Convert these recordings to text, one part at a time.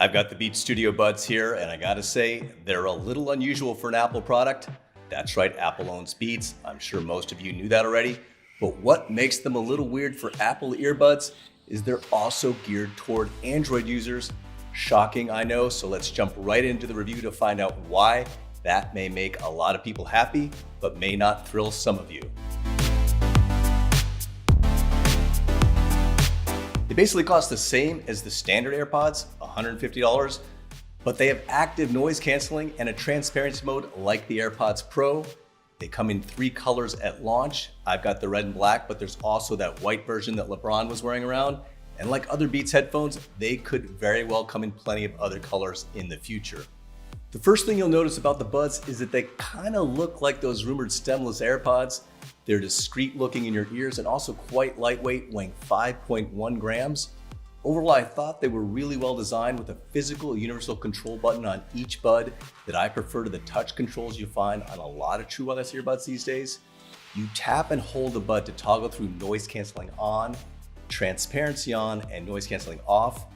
I've got the Beats Studio Buds here, and I gotta say, they're a little unusual for an Apple product. That's right, Apple owns Beats. I'm sure most of you knew that already. But what makes them a little weird for Apple earbuds is they're also geared toward Android users. Shocking, I know, so let's jump right into the review to find out why that may make a lot of people happy, but may not thrill some of you. They basically cost the same as the standard AirPods, $150, but they have active noise canceling and a transparency mode like the AirPods Pro. They come in 3 colors at launch. I've got the red and black, but there's also that white version that LeBron was wearing around. And like other Beats headphones, they could very well come in plenty of other colors in the future. The first thing you'll notice about the Buds is that they kind of look like those rumored stemless AirPods. They're discreet looking in your ears and also quite lightweight, weighing 5.1 grams. Overall, I thought they were really well designed with a physical universal control button on each bud that I prefer to the touch controls you find on a lot of true wireless earbuds these days. You tap and hold the bud to toggle through noise canceling on, transparency on, and noise canceling off.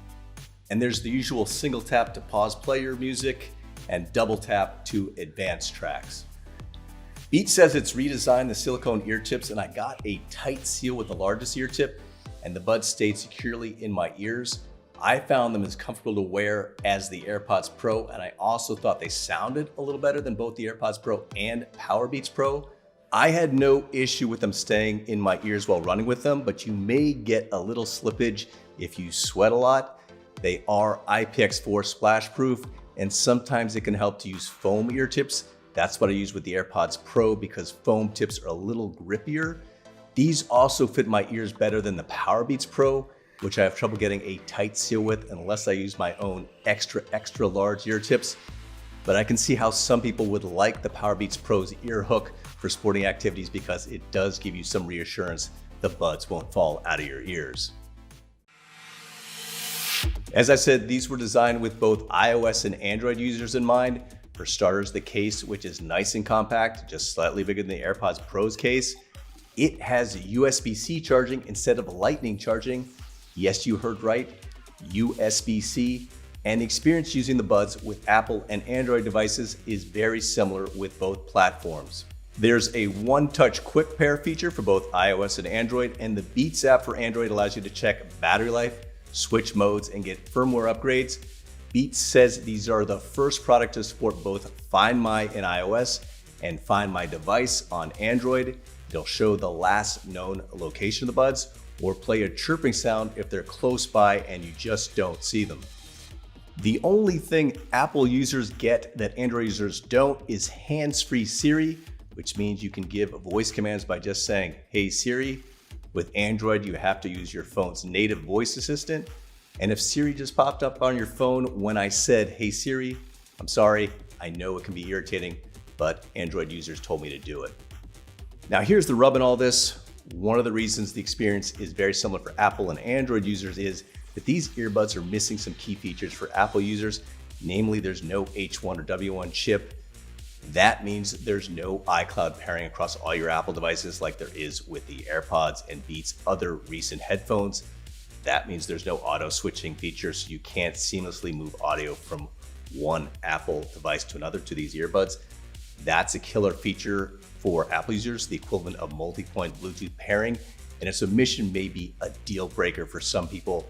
And there's the usual single tap to pause play your music and double tap to advance tracks. Beats says it's redesigned the silicone ear tips, and I got a tight seal with the largest ear tip, and the buds stayed securely in my ears. I found them as comfortable to wear as the AirPods Pro, and I also thought they sounded a little better than both the AirPods Pro and Powerbeats Pro. I had no issue with them staying in my ears while running with them, but you may get a little slippage if you sweat a lot. They are IPX4 splash proof, and sometimes it can help to use foam ear tips. That's what I use with the AirPods Pro because foam tips are a little grippier. These also fit my ears better than the Powerbeats Pro, which I have trouble getting a tight seal with unless I use my own extra large ear tips. But I can see how some people would like the Powerbeats Pro's ear hook for sporting activities because it does give you some reassurance the buds won't fall out of your ears. As I said, these were designed with both iOS and Android users in mind. For starters, the case, which is nice and compact, just slightly bigger than the AirPods Pro's case. It has USB-C charging instead of Lightning charging. Yes, you heard right, USB-C. And the experience using the Buds with Apple and Android devices is very similar with both platforms. There's a one-touch quick pair feature for both iOS and Android, and the Beats app for Android allows you to check battery life, switch modes, and get firmware upgrades. Beats says these are the first product to support both Find My in iOS and Find My Device on Android. They'll show the last known location of the buds or play a chirping sound if they're close by and you just don't see them. The only thing Apple users get that Android users don't is hands-free Siri, which means you can give voice commands by just saying, "Hey Siri." With Android, you have to use your phone's native voice assistant. And if Siri just popped up on your phone when I said, "Hey Siri," I'm sorry, I know it can be irritating, but Android users told me to do it. Now here's the rub in all this. One of the reasons the experience is very similar for Apple and Android users is that these earbuds are missing some key features for Apple users. Namely, there's no H1 or W1 chip. That means there's no iCloud pairing across all your Apple devices like there is with the AirPods and Beats' other recent headphones. That means there's no auto switching feature, so you can't seamlessly move audio from one Apple device to another to these earbuds. That's a killer feature for Apple users, the equivalent of multi-point Bluetooth pairing, and its omission may be a deal breaker for some people.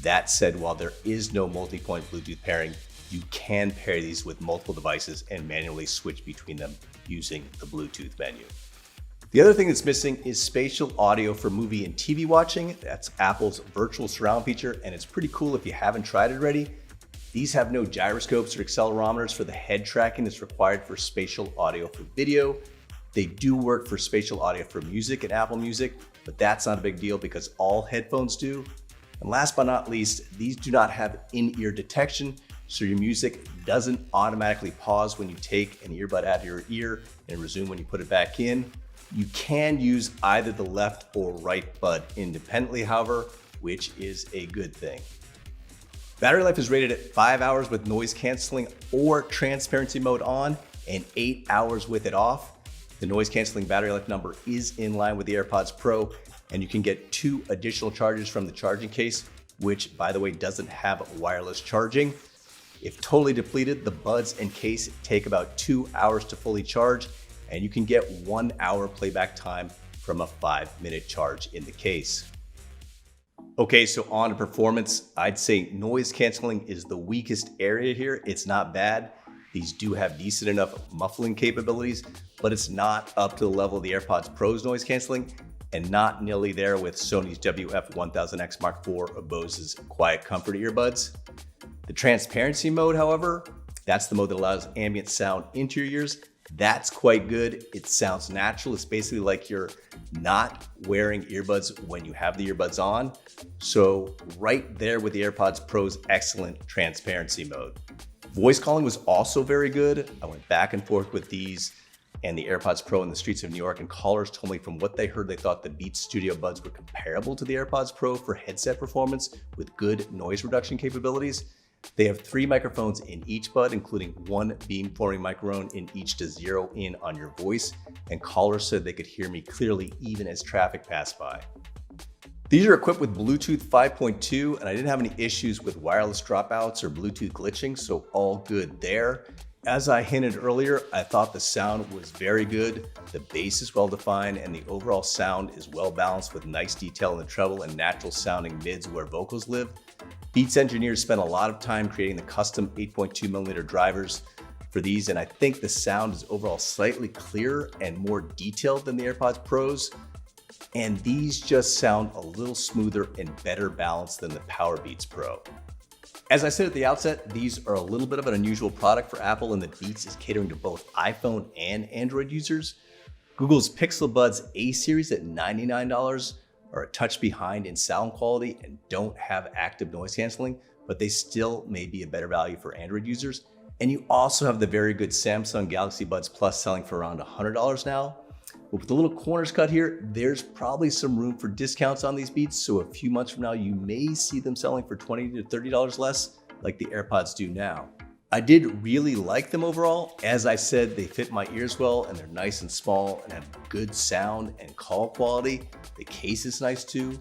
That said, while there is no multi-point Bluetooth pairing, you can pair these with multiple devices and manually switch between them using the Bluetooth menu. The other thing that's missing is spatial audio for movie and TV watching. That's Apple's virtual surround feature, and it's pretty cool if you haven't tried it already. These have no gyroscopes or accelerometers for the head tracking that's required for spatial audio for video. They do work for spatial audio for music and Apple Music, but that's not a big deal because all headphones do. And last but not least, these do not have in-ear detection, so your music doesn't automatically pause when you take an earbud out of your ear and resume when you put it back in. You can use either the left or right bud independently, however, which is a good thing. Battery life is rated at 5 hours with noise canceling or transparency mode on and 8 hours with it off. The noise canceling battery life number is in line with the AirPods Pro, and you can get 2 additional charges from the charging case which by the way doesn't have wireless charging. If totally depleted, the buds and case take about 2 hours to fully charge, and you can get 1 hour playback time from a 5-minute charge in the case. Okay, so on to performance. I'd say noise canceling is the weakest area here. It's not bad. These do have decent enough muffling capabilities, but it's not up to the level of the AirPods Pro's noise canceling, and not nearly there with Sony's WF-1000X Mark IV or Bose's Quiet Comfort earbuds. The transparency mode, however, that's the mode that allows ambient sound into your ears. That's quite good. It sounds natural. It's basically like you're not wearing earbuds when you have the earbuds on. So right there with the AirPods Pro's excellent transparency mode. Voice calling was also very good. I went back and forth with these and the AirPods Pro in the streets of New York, and callers told me from what they heard, they thought the Beats Studio Buds were comparable to the AirPods Pro for headset performance with good noise reduction capabilities. They have 3 microphones in each bud, including 1 beamforming microphone in each to zero in on your voice, and callers said they could hear me clearly even as traffic passed by. These are equipped with Bluetooth 5.2, and I didn't have any issues with wireless dropouts or Bluetooth glitching, so all good there. As I hinted earlier, I thought the sound was very good. The bass is well defined, and the overall sound is well balanced with nice detail in the treble and natural sounding mids where vocals live. Beats engineers spent a lot of time creating the custom 8.2mm drivers for these, and I think the sound is overall slightly clearer and more detailed than the AirPods Pros. And these just sound a little smoother and better balanced than the Powerbeats Pro. As I said at the outset, these are a little bit of an unusual product for Apple, and the Beats is catering to both iPhone and Android users. Google's Pixel Buds A series at $99 are a touch behind in sound quality and don't have active noise canceling, but they still may be a better value for Android users. And you also have the very good Samsung Galaxy Buds Plus selling for around $100 now. But with the little corners cut here, there's probably some room for discounts on these Beats, so a few months from now, you may see them selling for $20 to $30 less, like the AirPods do now. I did really like them overall. As I said, they fit my ears well, and they're nice and small and have good sound and call quality. The case is nice too.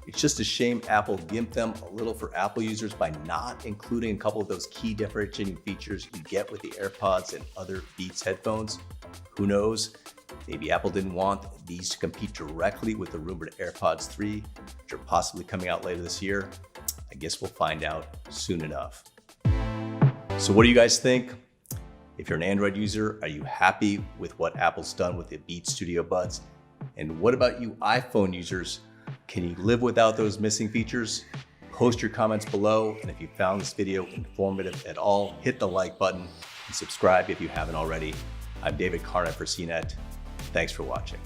It's just a shame Apple gimped them a little for Apple users by not including a couple of those key differentiating features you get with the AirPods and other Beats headphones. Who knows? Maybe Apple didn't want these to compete directly with the rumored AirPods 3, which are possibly coming out later this year. I guess we'll find out soon enough. So what do you guys think? If you're an Android user, are you happy with what Apple's done with the Beats Studio Buds? And what about you iPhone users? Can you live without those missing features? Post your comments below, and if you found this video informative at all, hit the like button and subscribe if you haven't already. I'm David Carnett for CNET. Thanks for watching.